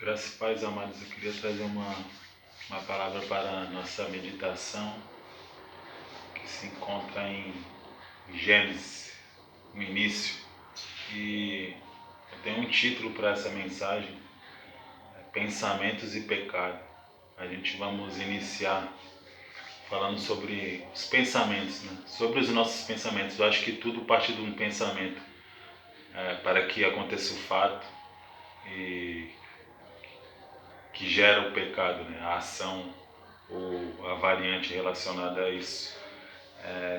Graças e paz, amados, eu queria trazer uma palavra para a nossa meditação, que se encontra em Gênesis, no início. E eu tenho um título para essa mensagem, Pensamentos e Pecado. A gente vamos iniciar falando sobre os pensamentos, né? Sobre os nossos pensamentos. Eu acho que tudo parte de um pensamento, para que aconteça o fato e que gera o pecado, né? A ação ou a variante relacionada a isso.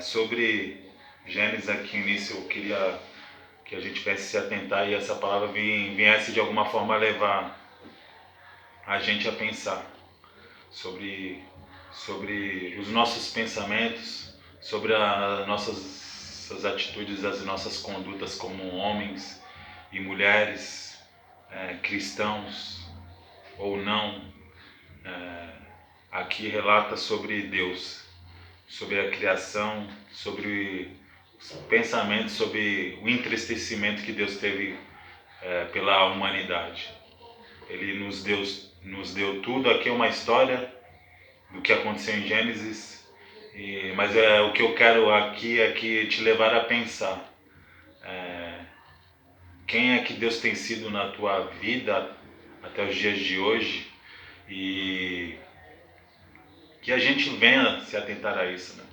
Sobre Gênesis, aqui no início, eu queria que a gente tivesse se atentar e essa palavra viesse de alguma forma levar a gente a pensar sobre os nossos pensamentos, sobre as nossas atitudes, as nossas condutas como homens e mulheres, cristãos ou não. Aqui relata sobre Deus, sobre a criação, sobre os pensamentos, sobre o entristecimento que Deus teve pela humanidade. Ele nos deu tudo. Aqui é uma história do que aconteceu em Gênesis, mas o que eu quero aqui é que te levar a pensar. Quem é que Deus tem sido na tua vida até os dias de hoje, e que a gente venha se atentar a isso, né?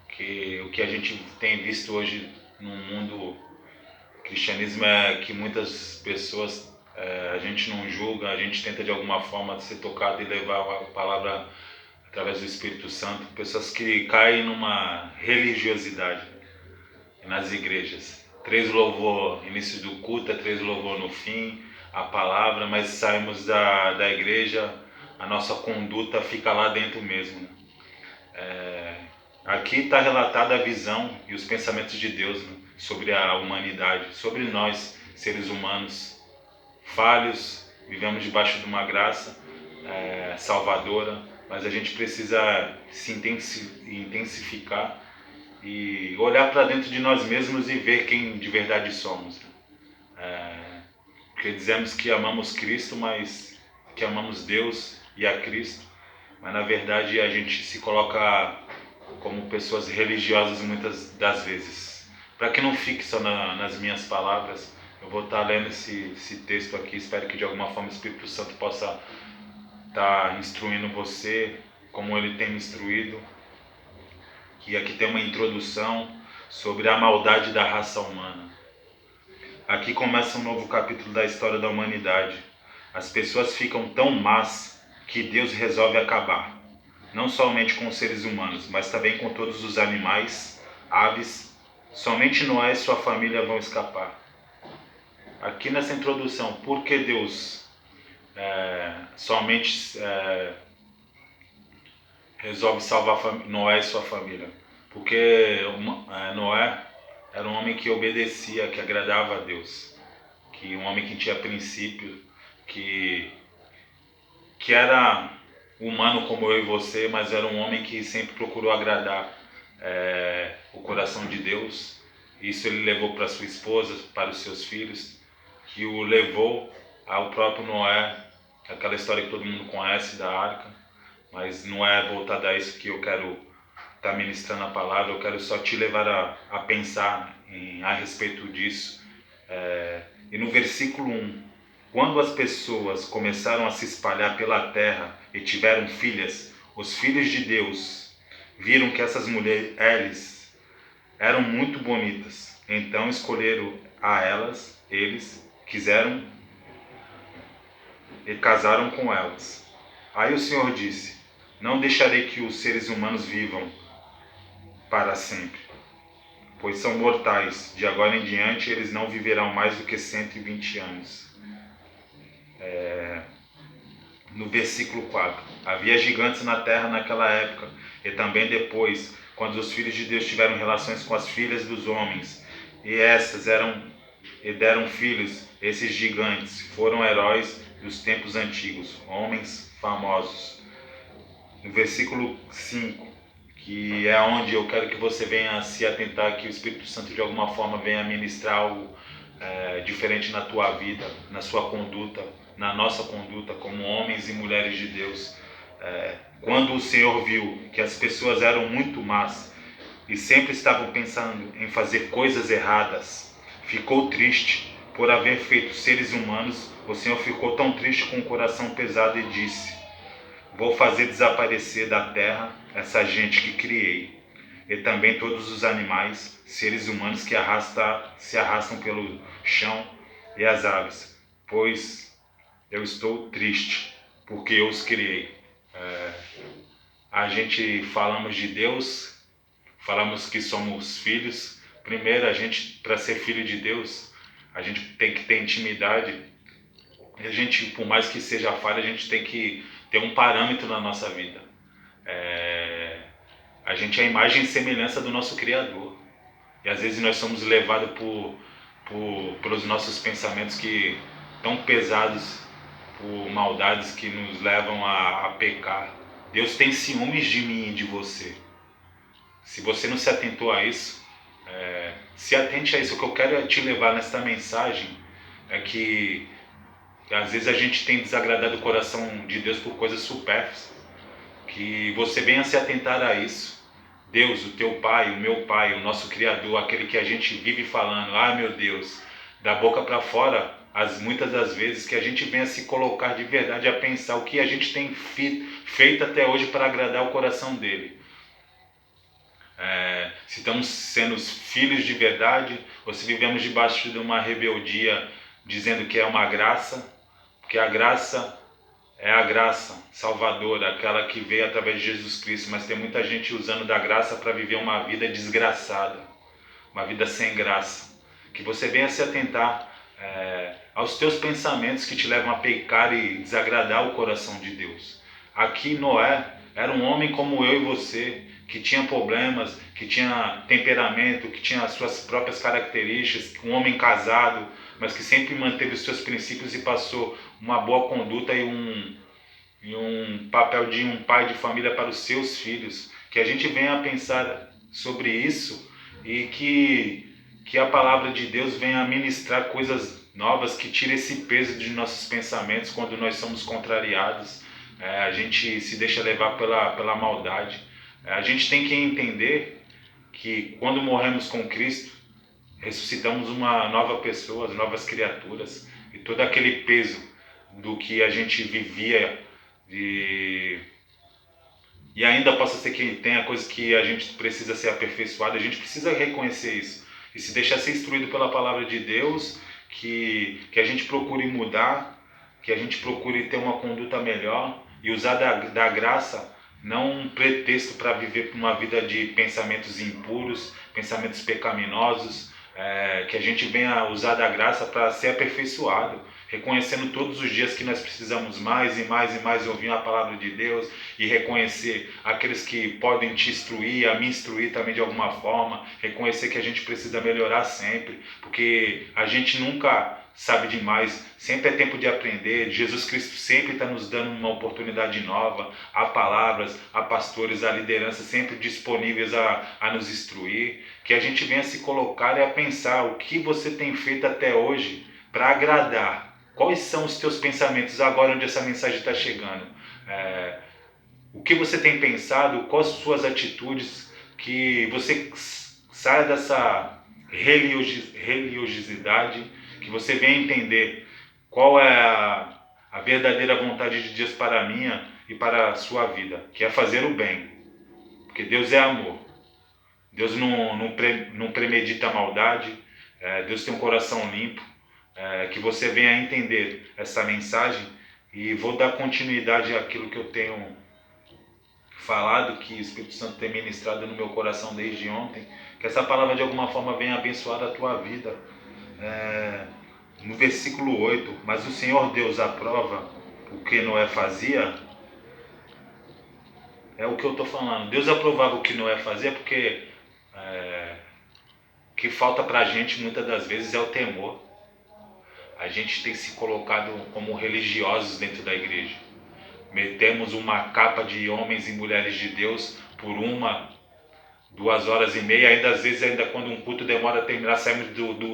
Que o que a gente tem visto hoje no mundo cristianismo é que muitas pessoas, a gente não julga, a gente tenta de alguma forma ser tocado e levar a palavra através do Espírito Santo, pessoas que caem numa religiosidade nas igrejas. 3 louvor início do culto, 3 louvor no fim, a palavra, mas saímos da igreja, a nossa conduta fica lá dentro mesmo, né? Aqui está relatada a visão e os pensamentos de Deus, né, sobre a humanidade, sobre nós, seres humanos falhos, vivemos debaixo de uma graça salvadora, mas a gente precisa se intensificar e olhar para dentro de nós mesmos e ver quem de verdade somos. Porque dizemos que amamos Cristo, mas que amamos Deus e a Cristo, mas na verdade a gente se coloca como pessoas religiosas muitas das vezes. Para que não fique só nas minhas palavras, eu vou estar lendo esse texto aqui. Espero que de alguma forma o Espírito Santo possa estar instruindo você como ele tem me instruído. Que aqui tem uma introdução sobre a maldade da raça humana. Aqui começa um novo capítulo da história da humanidade. As pessoas ficam tão más que Deus resolve acabar, não somente com os seres humanos, mas também com todos os animais, aves. Somente Noé e sua família vão escapar. Aqui nessa introdução, por que Deus somente resolve salvar Noé e sua família? Porque Noé era um homem que obedecia, que agradava a Deus, que um homem que tinha princípio, que era humano como eu e você, mas era um homem que sempre procurou agradar o coração de Deus. Isso ele levou para sua esposa, para os seus filhos, que o levou ao próprio Noé, aquela história que todo mundo conhece da arca, mas não é voltada a isso que eu quero estar ministrando a palavra. Eu quero só te levar a pensar a respeito disso. E no versículo 1, quando as pessoas começaram a se espalhar pela terra e tiveram filhas, os filhos de Deus viram que essas mulheres eram muito bonitas. Então escolheram a elas, eles quiseram e casaram com elas. Aí o Senhor disse: não deixarei que os seres humanos vivam para sempre, pois são mortais. De agora em diante eles não viverão mais do que 120 anos. No versículo 4, havia gigantes na terra naquela época, e também depois, quando os filhos de Deus tiveram relações com as filhas dos homens, e estas deram filhos. Esses gigantes foram heróis dos tempos antigos, homens famosos. No versículo 5, que é onde eu quero que você venha se atentar, que o Espírito Santo de alguma forma venha ministrar algo diferente na tua vida, na sua conduta, na nossa conduta como homens e mulheres de Deus. Quando o Senhor viu que as pessoas eram muito más e sempre estavam pensando em fazer coisas erradas, ficou triste por haver feito seres humanos. O Senhor ficou tão triste com o coração pesado e disse: vou fazer desaparecer da terra essa gente que criei, e também todos os animais, seres humanos que se arrastam pelo chão, e as aves, pois eu estou triste, porque eu os criei. A gente falamos de Deus, falamos que somos filhos. Primeiro, a gente, para ser filho de Deus, a gente tem que ter intimidade. E a gente, por mais que seja falha, a gente tem que ter um parâmetro na nossa vida. A gente é a imagem e semelhança do nosso Criador. E às vezes nós somos levados pelos nossos pensamentos que tão pesados, por maldades que nos levam a pecar. Deus tem ciúmes de mim e de você. Se você não se atentou a isso, se atente a isso. O que eu quero te levar nesta mensagem é que às vezes a gente tem desagradado o coração de Deus por coisas supérfluas. Que você venha se atentar a isso. Deus, o teu Pai, o meu Pai, o nosso Criador, aquele que a gente vive falando, ah meu Deus, da boca para fora, muitas das vezes que a gente venha se colocar de verdade a pensar o que a gente tem feito até hoje para agradar o coração dele. Se estamos sendo filhos de verdade ou se vivemos debaixo de uma rebeldia dizendo que é uma graça, porque a graça é a graça salvadora, aquela que veio através de Jesus Cristo, mas tem muita gente usando da graça para viver uma vida desgraçada, uma vida sem graça. Que você venha se atentar aos teus pensamentos que te levam a pecar e desagradar o coração de Deus. Aqui Noé era um homem como eu e você, que tinha problemas, que tinha temperamento, que tinha as suas próprias características, um homem casado, mas que sempre manteve os seus princípios e passou uma boa conduta e um papel de um pai de família para os seus filhos. Que a gente venha a pensar sobre isso e que a palavra de Deus venha a ministrar coisas novas, que tire esse peso de nossos pensamentos quando nós somos contrariados. A gente se deixa levar pela maldade. A gente tem que entender que quando morremos com Cristo, ressuscitamos uma nova pessoa, as novas criaturas, e todo aquele peso do que a gente vivia e ainda possa ser que tenha coisas que a gente precisa ser aperfeiçoado, a gente precisa reconhecer isso e se deixar ser instruído pela palavra de Deus, que a gente procure mudar, que a gente procure ter uma conduta melhor e usar da graça, não um pretexto para viver uma vida de pensamentos impuros, pensamentos pecaminosos. Que a gente venha usar da graça para ser aperfeiçoado, reconhecendo todos os dias que nós precisamos mais e mais e mais ouvir a palavra de Deus e reconhecer aqueles que podem te instruir, a me instruir também de alguma forma, reconhecer que a gente precisa melhorar sempre, porque a gente nunca sabe demais, sempre é tempo de aprender. Jesus Cristo sempre está nos dando uma oportunidade nova, há palavras, há pastores, há lideranças sempre disponíveis a nos instruir, que a gente venha se colocar e a pensar o que você tem feito até hoje para agradar. Quais são os teus pensamentos agora onde essa mensagem está chegando? O que você tem pensado, quais as suas atitudes, que você saia dessa religiosidade, que você venha entender qual é a verdadeira vontade de Deus para a minha e para a sua vida, que é fazer o bem, porque Deus é amor. Deus não premedita a maldade, Deus tem um coração limpo, que você venha a entender essa mensagem. E vou dar continuidade àquilo que eu tenho falado, que o Espírito Santo tem ministrado no meu coração desde ontem, que essa palavra de alguma forma venha abençoar a tua vida. No versículo 8, mas o Senhor Deus aprova o que Noé fazia. É o que eu estou falando. Deus aprovava o que Noé fazia porque o que falta para a gente muitas das vezes é o temor. A gente tem se colocado como religiosos dentro da igreja. Metemos uma capa de homens e mulheres de Deus por uma 2 horas e meia, ainda às vezes, ainda quando um culto demora a terminar, saímos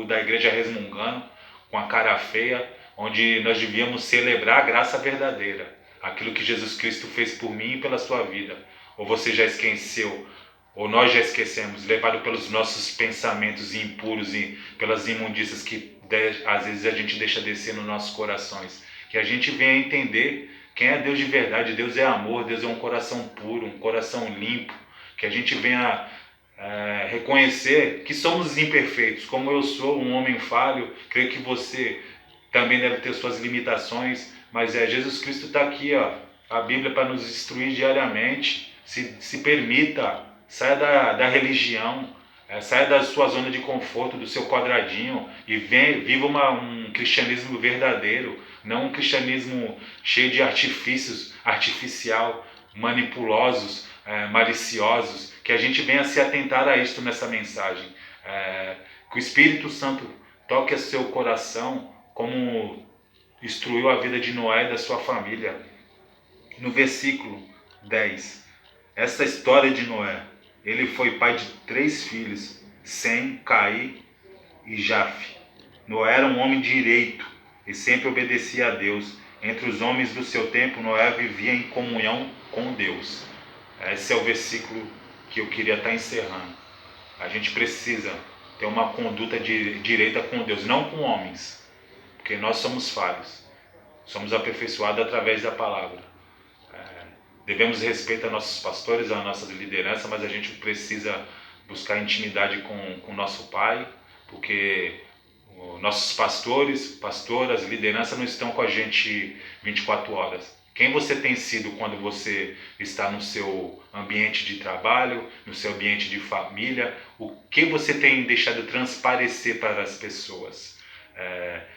da igreja resmungando, com a cara feia, onde nós devíamos celebrar a graça verdadeira, aquilo que Jesus Cristo fez por mim e pela sua vida. Ou você já esqueceu, ou nós já esquecemos, levado pelos nossos pensamentos impuros e pelas imundícias que às vezes a gente deixa descer nos nossos corações. Que a gente venha entender quem é Deus de verdade. Deus é amor, Deus é um coração puro, um coração limpo. Que a gente venha reconhecer que somos imperfeitos. Como eu sou um homem falho, creio que você também deve ter suas limitações, mas Jesus Cristo está aqui, ó, a Bíblia para nos instruir diariamente. Se permita, saia da religião, saia da sua zona de conforto, do seu quadradinho e viva um cristianismo verdadeiro, não um cristianismo cheio de artifícios, artificial, manipulosos, maliciosos. Que a gente venha se atentar a isto nessa mensagem, que o Espírito Santo toque a seu coração como instruiu a vida de Noé e da sua família. No versículo 10, essa história de Noé, ele foi pai de 3 filhos, Sem, Caí e Jafé. Noé era um homem direito e sempre obedecia a Deus. Entre os homens do seu tempo, Noé vivia em comunhão com Deus. Esse é o versículo que eu queria estar encerrando. A gente precisa ter uma conduta direita com Deus, não com homens, porque nós somos falhos, somos aperfeiçoados através da palavra. Devemos respeitar nossos pastores, a nossa liderança, mas a gente precisa buscar intimidade com o nosso Pai, porque nossos pastores, pastoras, liderança não estão com a gente 24 horas. Quem você tem sido quando você está no seu ambiente de trabalho, no seu ambiente de família? O que você tem deixado transparecer para as pessoas?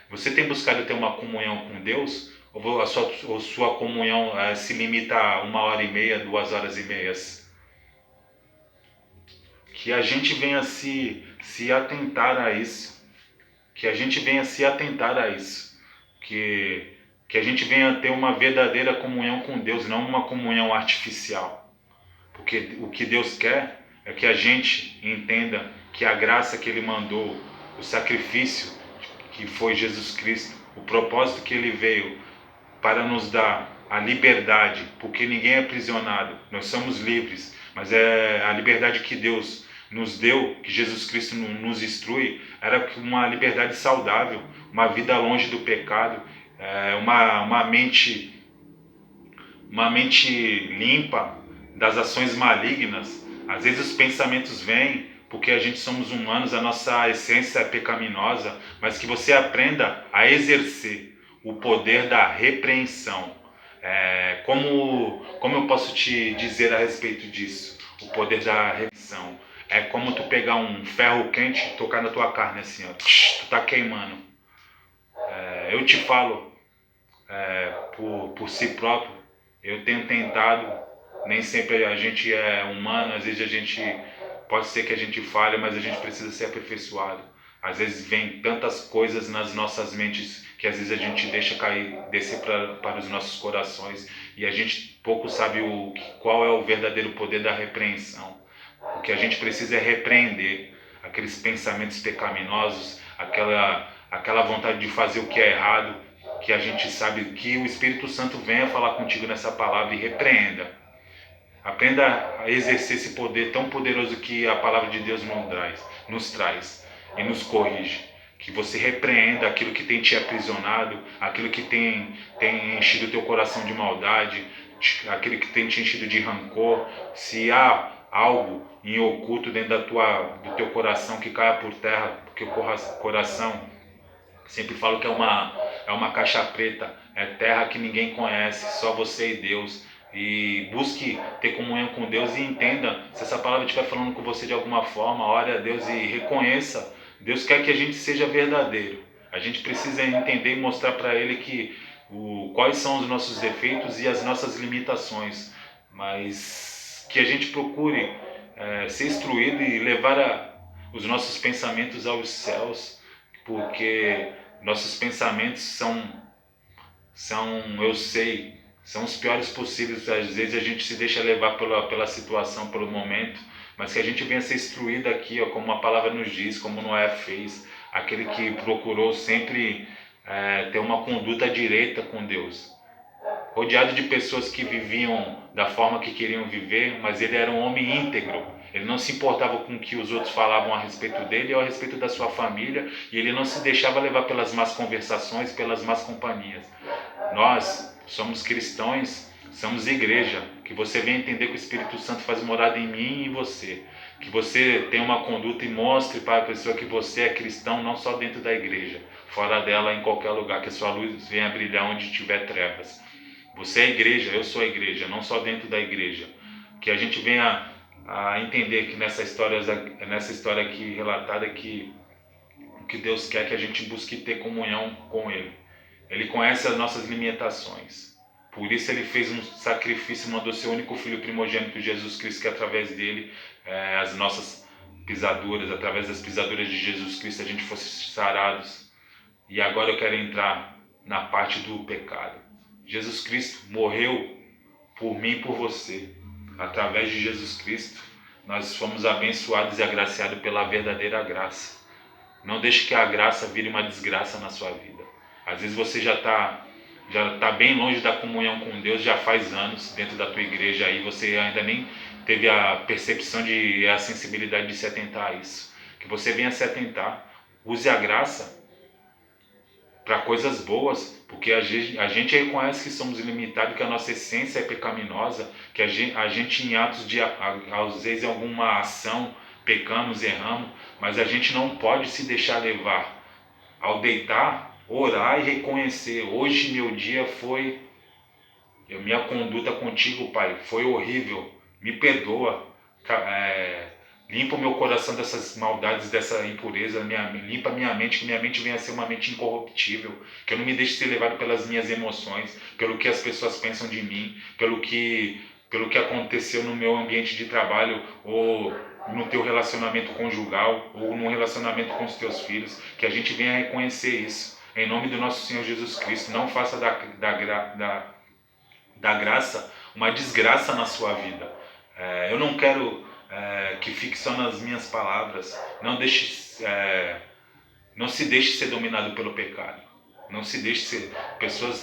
Você tem buscado ter uma comunhão com Deus? Ou a sua comunhão se limita a 1 hora e meia, 2 horas e meia? Que a gente venha se atentar a isso. Que a gente venha se atentar a isso. Que a gente venha ter uma verdadeira comunhão com Deus, não uma comunhão artificial. Porque o que Deus quer é que a gente entenda que a graça que Ele mandou, o sacrifício que foi Jesus Cristo, o propósito que Ele veio para nos dar a liberdade, porque ninguém é aprisionado, nós somos livres, mas é a liberdade que Deus nos deu, que Jesus Cristo nos instrui, era uma liberdade saudável, uma vida longe do pecado, uma mente limpa das ações malignas. Às vezes os pensamentos vêm porque a gente somos humanos, a nossa essência é pecaminosa, mas que você aprenda a exercer o poder da repreensão. Como eu posso te dizer a respeito disso? O poder da repreensão é como tu pegar um ferro quente e tocar na tua carne assim, ó, tu tá queimando. Eu te falo por si próprio, eu tenho tentado, nem sempre a gente é humano, às vezes pode ser que a gente falhe, mas a gente precisa ser aperfeiçoado. Às vezes vem tantas coisas nas nossas mentes que às vezes a gente deixa descer para os nossos corações e a gente pouco sabe qual é o verdadeiro poder da repreensão. O que a gente precisa é repreender aqueles pensamentos pecaminosos, aquela vontade de fazer o que é errado, que a gente sabe que o Espírito Santo venha falar contigo nessa palavra e repreenda. Aprenda a exercer esse poder tão poderoso que a palavra de Deus nos traz e nos corrige. Que você repreenda aquilo que tem te aprisionado, aquilo que tem enchido o teu coração de maldade, aquilo que tem te enchido de rancor. Se há algo em oculto dentro do teu coração, que caia por terra, porque o coração, sempre falo que é uma caixa preta, é terra que ninguém conhece, só você e Deus. E busque ter comunhão com Deus e entenda, se essa palavra estiver falando com você de alguma forma, ore a Deus e reconheça. Deus quer que a gente seja verdadeiro. A gente precisa entender e mostrar para Ele quais são os nossos defeitos e as nossas limitações, mas que a gente procure ser instruído e levar os nossos pensamentos aos céus, porque nossos pensamentos eu sei, são os piores possíveis. Às vezes a gente se deixa levar pela situação, pelo momento, mas que a gente venha ser instruído aqui, ó, como a palavra nos diz, como Noé fez, aquele que procurou sempre ter uma conduta direita com Deus, rodeado de pessoas que viviam da forma que queriam viver, mas ele era um homem íntegro. Ele não se importava com o que os outros falavam a respeito dele ou a respeito da sua família, e ele não se deixava levar pelas más conversações, pelas más companhias. Nós somos cristãos, somos igreja. Que você venha entender que o Espírito Santo faz morada em mim e em você. Que você tenha uma conduta e mostre para a pessoa que você é cristão, não só dentro da igreja, fora dela, em qualquer lugar. Que a sua luz venha brilhar onde tiver trevas. Você é igreja, eu sou a igreja, não só dentro da igreja. Que a gente venha a entender que nessa história aqui relatada, que o que Deus quer é que a gente busque ter comunhão com Ele. Ele conhece as nossas limitações. Por isso Ele fez um sacrifício, mandou seu único Filho primogênito, Jesus Cristo, que através dele, as nossas pisaduras, através das pisaduras de Jesus Cristo, a gente fosse sarados. E agora eu quero entrar na parte do pecado. Jesus Cristo morreu por mim e por você. Através de Jesus Cristo, nós fomos abençoados e agraciados pela verdadeira graça. Não deixe que a graça vire uma desgraça na sua vida. Às vezes você já tá bem longe da comunhão com Deus, já faz anos dentro da tua igreja, aí você ainda nem teve a percepção e a sensibilidade de se atentar a isso. Que você venha se atentar. Use a graça para coisas boas, porque a gente reconhece que somos limitados, que a nossa essência é pecaminosa, que a gente em atos de, às vezes em alguma ação, pecamos, erramos, mas a gente não pode se deixar levar. Ao deitar, orar e reconhecer: hoje meu dia foi, minha conduta contigo, Pai, foi horrível, me perdoa, limpa o meu coração dessas maldades, dessa impureza, limpa minha mente, que minha mente venha a ser uma mente incorruptível, que eu não me deixe ser levado pelas minhas emoções, pelo que as pessoas pensam de mim, pelo que aconteceu no meu ambiente de trabalho, ou no teu relacionamento conjugal, ou no relacionamento com os teus filhos, que a gente venha a reconhecer isso, em nome do nosso Senhor Jesus Cristo. Não faça da graça uma desgraça na sua vida. Eu não quero que fique só nas minhas palavras. Não se deixe ser dominado pelo pecado. Não se deixe ser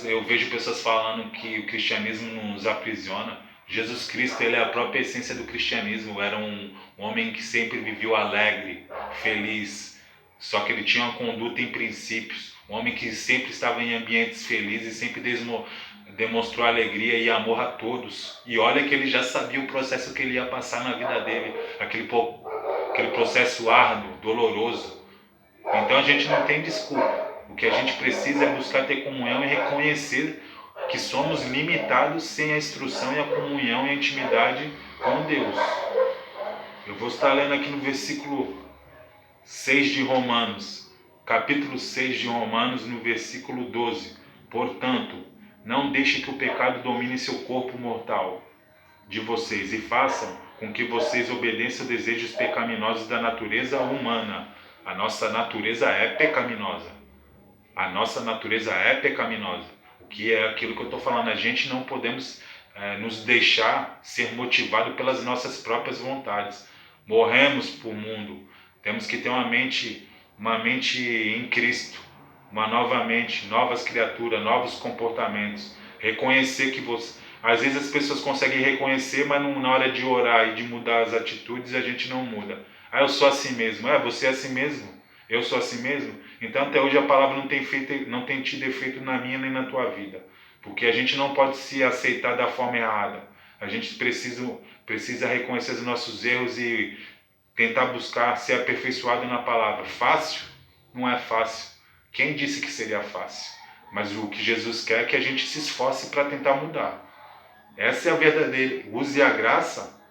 eu vejo pessoas falando que o cristianismo nos aprisiona. Jesus Cristo, ele é a própria essência do cristianismo. Era um homem que sempre viveu alegre, feliz, só que ele tinha uma conduta em princípios. Um homem que sempre estava em ambientes felizes, sempre demonstrou alegria e amor a todos. E olha que ele já sabia o processo que ele ia passar na vida dele, aquele processo árduo, doloroso. Então a gente não tem desculpa. O que a gente precisa é buscar ter comunhão e reconhecer que somos limitados sem a instrução e a comunhão e a intimidade com Deus. Eu vou estar lendo aqui no versículo 6 de Romanos, capítulo 6 de Romanos, no versículo 12. Portanto, não deixe que o pecado domine seu corpo mortal de vocês, e façam com que vocês obedeçam aos desejos pecaminosos da natureza humana. A nossa natureza é pecaminosa. A nossa natureza é pecaminosa. O que é aquilo que eu estou falando? A gente não podemos nos deixar ser motivado pelas nossas próprias vontades. Morremos por mundo. Temos que ter uma mente em Cristo. Uma nova mente, novas criaturas, novos comportamentos. Reconhecer que às vezes as pessoas conseguem reconhecer, mas na hora de orar e de mudar as atitudes, a gente não muda. Eu sou assim mesmo. Você é assim mesmo? Eu sou assim mesmo? Então até hoje a palavra não tem tido efeito na minha nem na tua vida. Porque a gente não pode se aceitar da forma errada. A gente precisa reconhecer os nossos erros e tentar buscar ser aperfeiçoado na palavra. Fácil? Não é fácil. Quem disse que seria fácil? Mas o que Jesus quer é que a gente se esforce para tentar mudar. Essa é a verdadeira. Use a graça,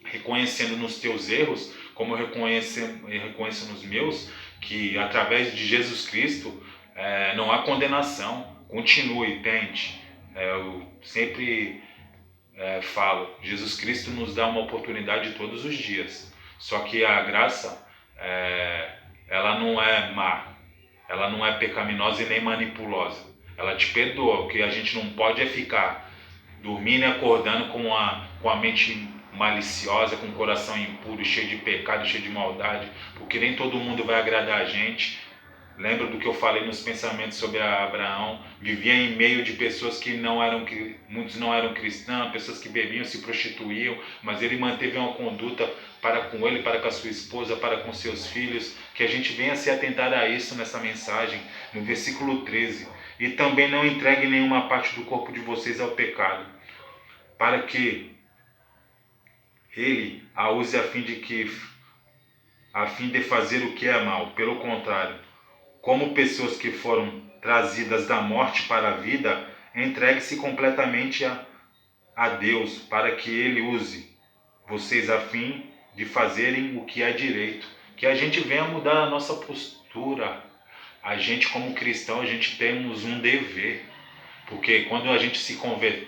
reconhecendo nos teus erros, como eu reconheço nos meus, que através de Jesus Cristo não há condenação. Continue, tente. Eu sempre falo, Jesus Cristo nos dá uma oportunidade todos os dias. Só que a graça, ela não é má, ela não é pecaminosa e nem manipulosa. Ela te perdoa. O que a gente não pode é ficar dormindo e acordando com a mente maliciosa, com o coração impuro, cheio de pecado, cheio de maldade, porque nem todo mundo vai agradar a gente. Lembra do que eu falei nos pensamentos sobre Abraão? Vivia em meio de pessoas que muitos não eram cristãos, pessoas que bebiam, se prostituíam, mas ele manteve uma conduta para com ele, para com a sua esposa, para com seus filhos. Que a gente venha se atentar a isso nessa mensagem, no versículo 13. E também não entregue nenhuma parte do corpo de vocês ao pecado, para que ele a use a fim de fazer o que é mal. Pelo contrário, como pessoas que foram trazidas da morte para a vida, entregue-se completamente a Deus, para que Ele use vocês a fim de fazerem o que é direito. Que a gente venha mudar a nossa postura. A gente, como cristão, a gente temos um dever, porque quando a gente se converte,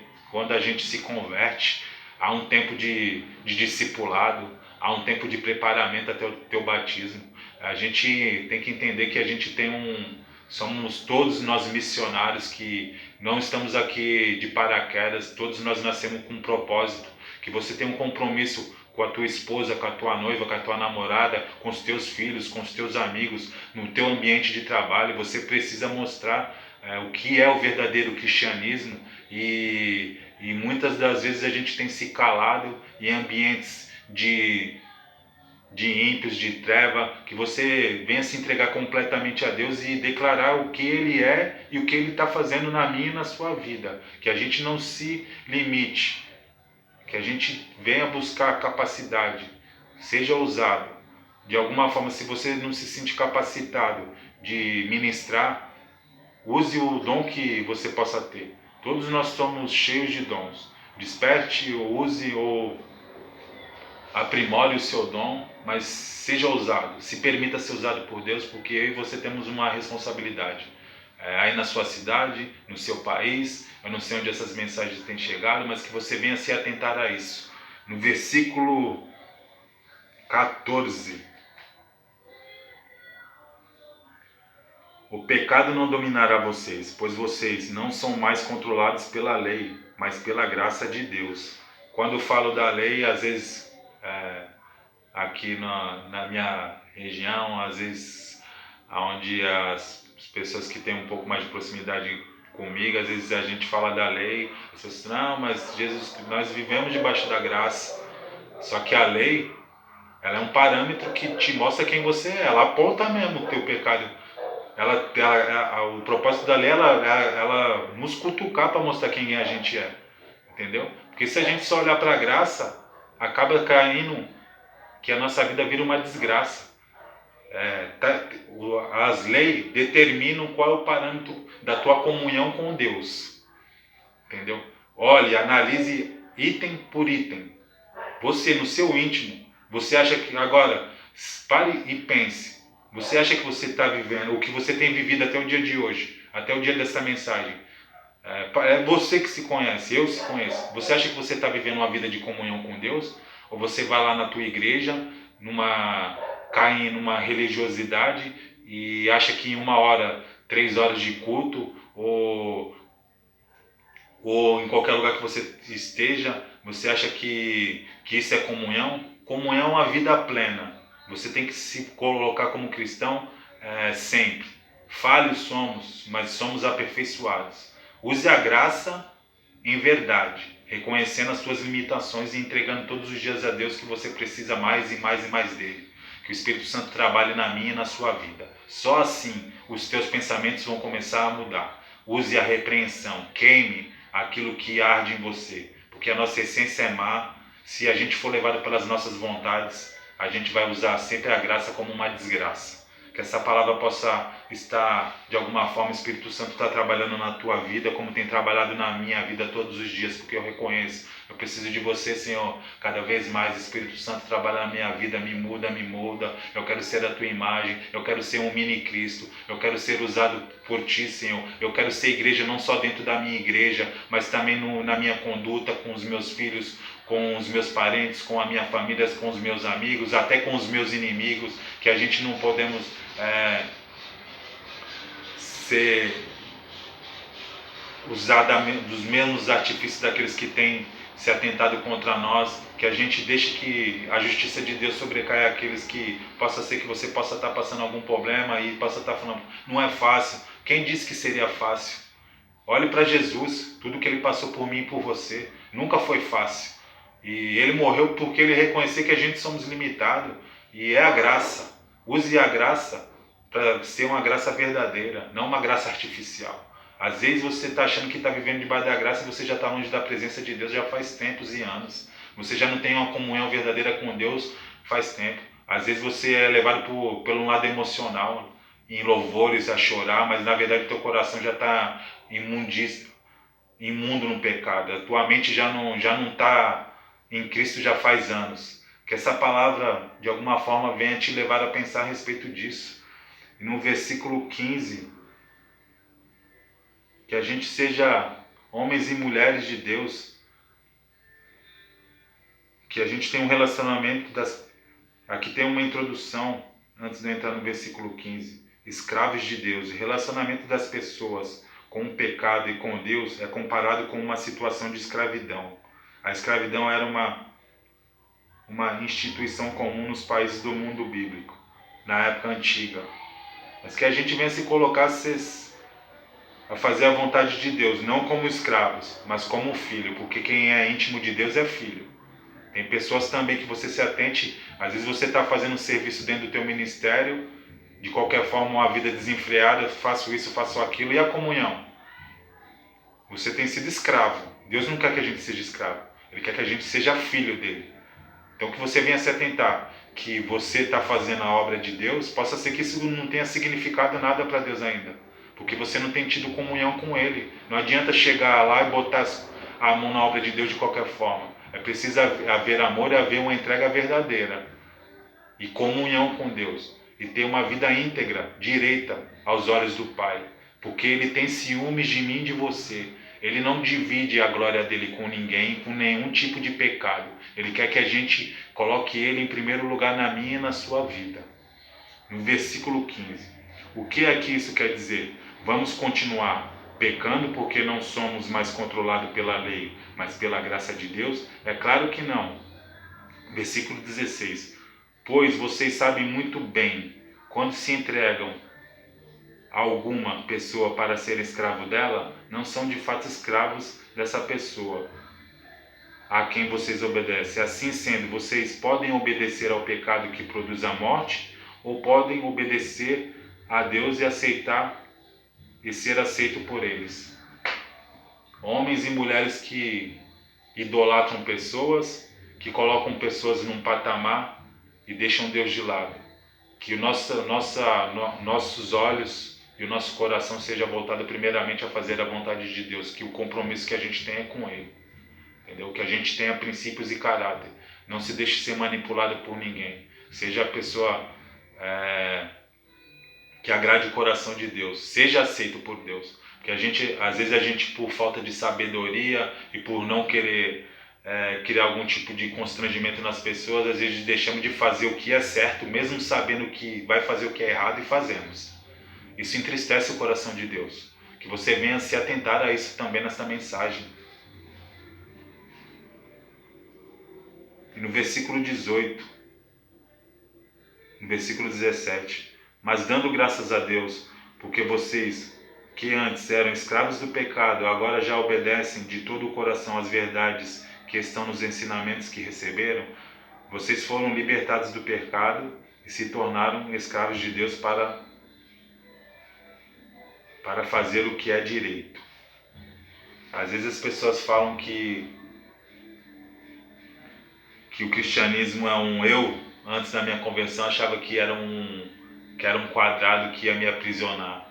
há um tempo de discipulado, há um tempo de preparamento até o teu batismo. A gente tem que entender que a gente somos todos nós missionários, que não estamos aqui de paraquedas, todos nós nascemos com um propósito, que você tem um compromisso com a tua esposa, com a tua noiva, com a tua namorada, com os teus filhos, com os teus amigos, no teu ambiente de trabalho. Você precisa mostrar o que é o verdadeiro cristianismo, e muitas das vezes a gente tem se calado em ambientes de ímpios, de treva. Que você venha se entregar completamente a Deus e declarar o que Ele é e o que Ele está fazendo na minha e na sua vida. Que a gente não se limite, que a gente venha buscar capacidade, seja ousado. De alguma forma, se você não se sente capacitado de ministrar, use o dom que você possa ter. Todos nós somos cheios de dons. Desperte, ou use, ou aprimore o seu dom, mas seja ousado. Se permita ser usado por Deus, porque eu e você temos uma responsabilidade. Aí na sua cidade, no seu país, eu não sei onde essas mensagens têm chegado, mas que você venha se atentar a isso. No versículo 14. O pecado não dominará vocês, pois vocês não são mais controlados pela lei, mas pela graça de Deus. Quando eu falo da lei, às vezes, aqui na minha região, às vezes, onde as pessoas que têm um pouco mais de proximidade comigo, às vezes a gente fala da lei, as pessoas, não, mas Jesus, nós vivemos debaixo da graça. Só que a lei, ela é um parâmetro que te mostra quem você é, ela aponta mesmo o teu pecado. O propósito da lei, ela nos cutucar para mostrar quem a gente é, entendeu? Porque se a gente só olhar para a graça, acaba caindo que a nossa vida vira uma desgraça. As leis determinam qual é o parâmetro da tua comunhão com Deus, entendeu? Olhe, analise item por item. Você, no seu íntimo, você acha que... Agora, pare e pense. Você acha que você está vivendo, o que você tem vivido até o dia de hoje, até o dia dessa mensagem, é você que se conhece, eu se conheço. Você acha que você está vivendo uma vida de comunhão com Deus? Ou você vai lá na tua igreja, cai numa religiosidade e acha que em 1 hora, 3 horas de culto, ou em qualquer lugar que você esteja, você acha que isso é comunhão? Comunhão é uma vida plena. Você tem que se colocar como cristão sempre. Falhos somos, mas somos aperfeiçoados. Use a graça em verdade, reconhecendo as suas limitações e entregando todos os dias a Deus, que você precisa mais e mais e mais dele. Que o Espírito Santo trabalhe na minha e na sua vida. Só assim os teus pensamentos vão começar a mudar. Use a repreensão, queime aquilo que arde em você, porque a nossa essência é má. Se a gente for levado pelas nossas vontades, a gente vai usar sempre a graça como uma desgraça. Que essa palavra possa estar, de alguma forma, o Espírito Santo está trabalhando na tua vida, como tem trabalhado na minha vida todos os dias, porque eu reconheço, eu preciso de você, Senhor, cada vez mais. Espírito Santo trabalha na minha vida, me muda, me molda. Eu quero ser a tua imagem, eu quero ser um mini Cristo, eu quero ser usado por ti, Senhor. Eu quero ser igreja não só dentro da minha igreja, mas também na minha conduta com os meus filhos, com os meus parentes, com a minha família, com os meus amigos, até com os meus inimigos. Que a gente não podemos usar dos mesmos artifícios daqueles que têm ser atentado contra nós, que a gente deixe que a justiça de Deus sobrecaia aqueles que possa ser que você possa estar passando algum problema e possa estar falando, não é fácil. Quem disse que seria fácil? Olhe para Jesus, tudo que ele passou por mim e por você, nunca foi fácil. E ele morreu porque ele reconheceu que a gente somos limitados, e é a graça. Use a graça para ser uma graça verdadeira, não uma graça artificial. Às vezes você está achando que está vivendo debaixo da graça e você já está longe da presença de Deus já faz tempos e anos. Você já não tem uma comunhão verdadeira com Deus faz tempo. Às vezes você é levado pelo lado emocional, em louvores a chorar, mas na verdade teu coração já está imundo no pecado. A tua mente já não está em Cristo já faz anos. Que essa palavra de alguma forma venha te levar a pensar a respeito disso. E no versículo 15, que a gente seja homens e mulheres de Deus, que a gente tenha um relacionamento aqui tem uma introdução antes de eu entrar no versículo 15. Escravos de Deus. O relacionamento das pessoas com o pecado e com Deus é comparado com uma situação de escravidão. A escravidão era uma instituição comum nos países do mundo bíblico, na época antiga. Mas que a gente venha se colocar a fazer a vontade de Deus, não como escravos, mas como filho, porque quem é íntimo de Deus é filho. Tem pessoas também que você se atente, às vezes você está fazendo um serviço dentro do teu ministério, de qualquer forma uma vida desenfreada, faço isso, faço aquilo, e a comunhão? Você tem sido escravo. Deus não quer que a gente seja escravo, Ele quer que a gente seja filho dele. Então que você venha se atentar, que você está fazendo a obra de Deus, possa ser que isso não tenha significado nada para Deus ainda, porque você não tem tido comunhão com Ele. Não adianta chegar lá e botar a mão na obra de Deus de qualquer forma. É preciso haver amor e haver uma entrega verdadeira e comunhão com Deus, e ter uma vida íntegra, direita aos olhos do Pai, porque Ele tem ciúmes de mim e de você. Ele não divide a glória dele com ninguém, com nenhum tipo de pecado. Ele quer que a gente coloque Ele em primeiro lugar na minha e na sua vida. No versículo 15. O que é que isso quer dizer? Vamos continuar pecando porque não somos mais controlados pela lei, mas pela graça de Deus? É claro que não. Versículo 16. Pois vocês sabem muito bem, quando se entregam a alguma pessoa para ser escravo dela, não são de fato escravos dessa pessoa a quem vocês obedecem. Assim sendo, vocês podem obedecer ao pecado que produz a morte, ou podem obedecer a Deus e aceitar e ser aceito por eles. Homens e mulheres que idolatram pessoas, que colocam pessoas num patamar e deixam Deus de lado. Que nossos olhos e o nosso coração seja voltado primeiramente a fazer a vontade de Deus, que o compromisso que a gente tem é com Ele. Entendeu? Que a gente tenha princípios e caráter. Não se deixe ser manipulado por ninguém. Seja a pessoa que agrade o coração de Deus. Seja aceito por Deus. Porque às vezes a gente, por falta de sabedoria e por não querer criar algum tipo de constrangimento nas pessoas, às vezes deixamos de fazer o que é certo, mesmo sabendo que vai fazer o que é errado, e fazemos. Isso entristece o coração de Deus. Que você venha se atentar a isso também nesta mensagem. E no versículo 18, no versículo 17, mas dando graças a Deus, porque vocês que antes eram escravos do pecado, agora já obedecem de todo o coração às verdades que estão nos ensinamentos que receberam, vocês foram libertados do pecado e se tornaram escravos de Deus para fazer o que é direito. Às vezes as pessoas falam que o cristianismo é eu, antes da minha conversão, achava que era um quadrado que ia me aprisionar.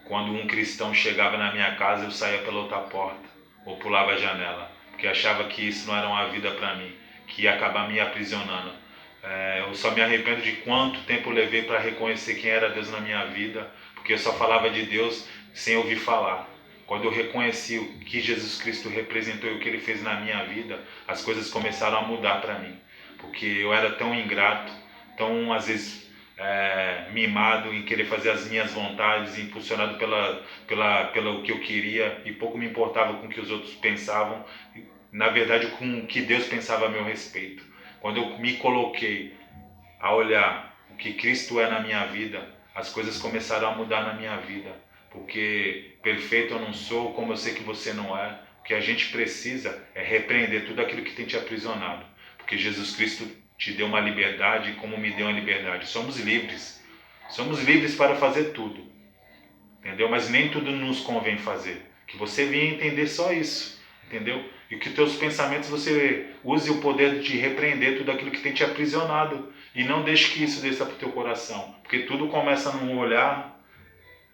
Quando um cristão chegava na minha casa, eu saía pela outra porta, ou pulava a janela, porque achava que isso não era uma vida para mim, que ia acabar me aprisionando. Eu só me arrependo de quanto tempo eu levei para reconhecer quem era Deus na minha vida, porque eu só falava de Deus sem ouvir falar. Quando eu reconheci o que Jesus Cristo representou e o que Ele fez na minha vida, as coisas começaram a mudar para mim. Porque eu era tão ingrato, tão às vezes mimado em querer fazer as minhas vontades, impulsionado pelo que eu queria, e pouco me importava com o que os outros pensavam. na verdade, com o que Deus pensava a meu respeito. Quando eu me coloquei a olhar o que Cristo é na minha vida, as coisas começaram a mudar na minha vida. Porque perfeito eu não sou, como eu sei que você não é. O que a gente precisa é repreender tudo aquilo que tem te aprisionado. Porque Jesus Cristo te deu uma liberdade, como me deu uma liberdade. Somos livres. Somos livres para fazer tudo. Entendeu? Mas nem tudo nos convém fazer. Que você venha entender só isso. Entendeu? E que teus pensamentos você use o poder de repreender tudo aquilo que tem te aprisionado. E não deixe que isso desça para o teu coração. Porque tudo começa num olhar,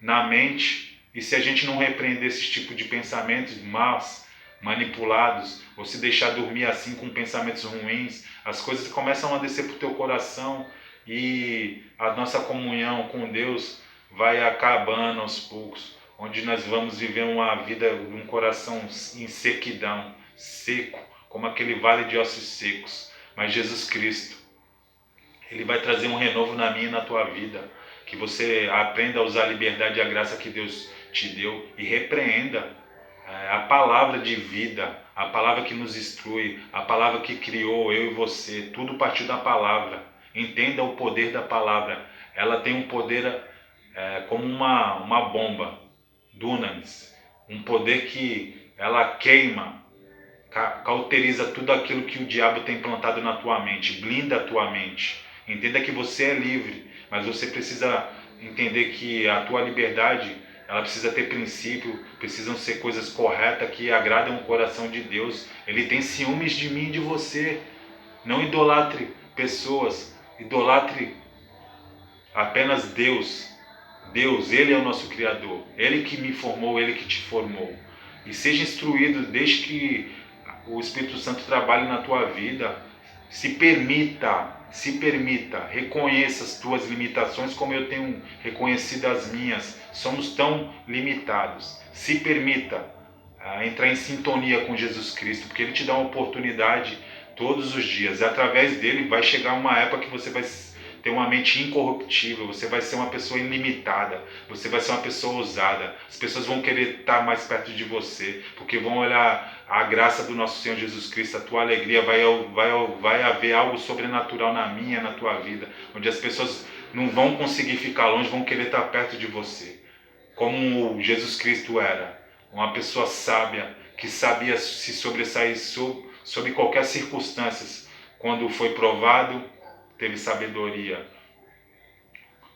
na mente. E se a gente não repreender esse tipo de pensamentos maus, manipulados, ou se deixar dormir assim com pensamentos ruins, as coisas começam a descer para o teu coração e a nossa comunhão com Deus vai acabando aos poucos, onde nós vamos viver uma vida de um coração em sequidão, seco, como aquele vale de ossos secos. Mas Jesus Cristo, Ele vai trazer um renovo na minha e na tua vida, que você aprenda a usar a liberdade e a graça que Deus te deu e repreenda a palavra de vida, a palavra que nos instrui, a palavra que criou eu e você, tudo partiu da palavra. Entenda o poder da palavra. Ela tem um poder como uma bomba, dunamis, um poder que ela queima, cauteriza tudo aquilo que o diabo tem plantado na tua mente, blinda a tua mente. Entenda que você é livre, mas você precisa entender que a tua liberdade, ela precisa ter princípio, precisam ser coisas corretas que agradam o coração de Deus. Ele tem ciúmes de mim e de você. Não idolatre pessoas, idolatre apenas Deus. Deus, Ele é o nosso Criador. Ele que me formou, Ele que te formou. E seja instruído, deixe que o Espírito Santo trabalhe na tua vida. Se permita, reconheça as tuas limitações como eu tenho reconhecido as minhas. Somos tão limitados. Se permita entrar em sintonia com Jesus Cristo, porque Ele te dá uma oportunidade todos os dias. E através dele vai chegar uma época que você vai ter uma mente incorruptível, você vai ser uma pessoa ilimitada, você vai ser uma pessoa ousada. As pessoas vão querer estar mais perto de você, porque vão olhar a graça do nosso Senhor Jesus Cristo, a tua alegria, vai haver algo sobrenatural na minha, na tua vida, onde as pessoas não vão conseguir ficar longe, vão querer estar perto de você. Como Jesus Cristo era, uma pessoa sábia, que sabia se sobressair sobre qualquer circunstância. Quando foi provado, teve sabedoria.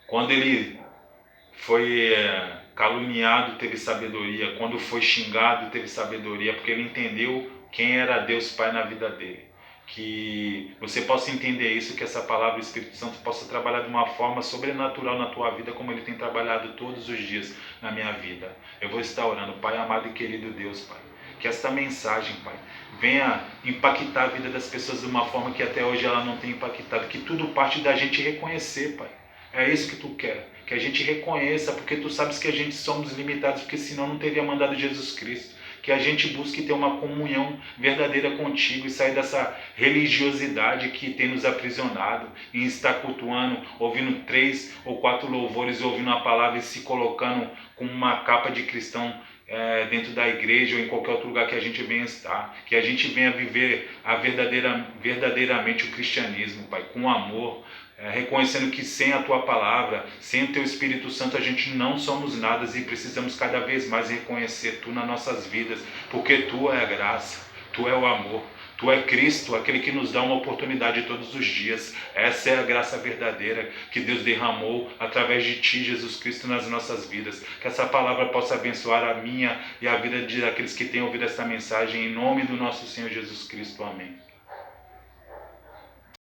Quando ele foi caluniado, teve sabedoria. Quando foi xingado, teve sabedoria, porque ele entendeu quem era Deus Pai na vida dele. Que você possa entender isso, que essa palavra do Espírito Santo possa trabalhar de uma forma sobrenatural na tua vida, como ele tem trabalhado todos os dias na minha vida. Eu vou estar orando. Pai amado e querido Deus, Pai, que esta mensagem, Pai, venha impactar a vida das pessoas de uma forma que até hoje ela não tem impactado, que tudo parte da gente reconhecer, Pai. É isso que tu quer, que a gente reconheça, porque tu sabes que a gente somos limitados, porque senão não teria mandado Jesus Cristo. Que a gente busque ter uma comunhão verdadeira contigo e sair dessa religiosidade que tem nos aprisionado, em estar cultuando, ouvindo 3 ou 4 louvores, ouvindo a palavra e se colocando com uma capa de cristão dentro da igreja ou em qualquer outro lugar que a gente venha estar. Que a gente venha viver verdadeiramente o cristianismo, Pai, com amor, reconhecendo que sem a Tua palavra, sem o Teu Espírito Santo, a gente não somos nada e precisamos cada vez mais reconhecer Tu nas nossas vidas, porque Tu é a graça, Tu é o amor, Tu é Cristo, aquele que nos dá uma oportunidade todos os dias. Essa é a graça verdadeira que Deus derramou através de Ti, Jesus Cristo, nas nossas vidas. Que essa palavra possa abençoar a minha e a vida daqueles que têm ouvido essa mensagem, em nome do nosso Senhor Jesus Cristo. Amém.